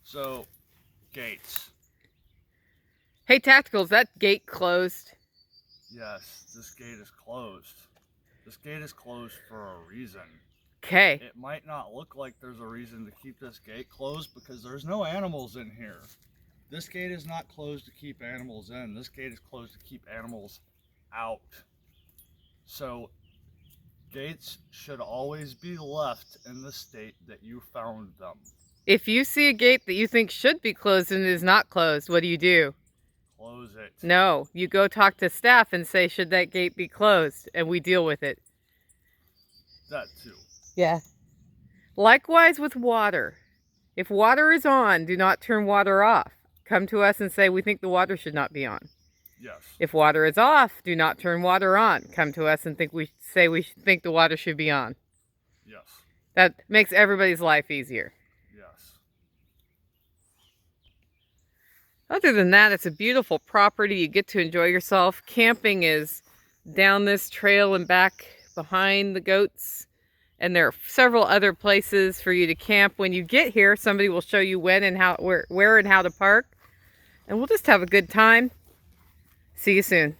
So, gates. Hey, Tactical, is that gate closed? Yes, this gate is closed. This gate is closed for a reason. Okay. It might not look like there's a reason to keep this gate closed because there's no animals in here. This gate is not closed to keep animals in. This gate is closed to keep animals out. So, gates should always be left in the state that you found them. If you see a gate that you think should be closed and is not closed, what do? Close it. No, you go talk to staff and say, should that gate be closed? And we deal with it. That too. Yeah. Likewise with water. If water is on, do not turn water off. Come to us and say, we think the water should not be on. Yes. If water is off, do not turn water on. Come to us and think we think the water should be on. Yes. That makes everybody's life easier. Yes. Other than that, it's a beautiful property. You get to enjoy yourself. Camping is down this trail and back behind the goats. And there are several other places for you to camp. When you get here, somebody will show you when and how, where and how to park. And we'll just have a good time. See you soon.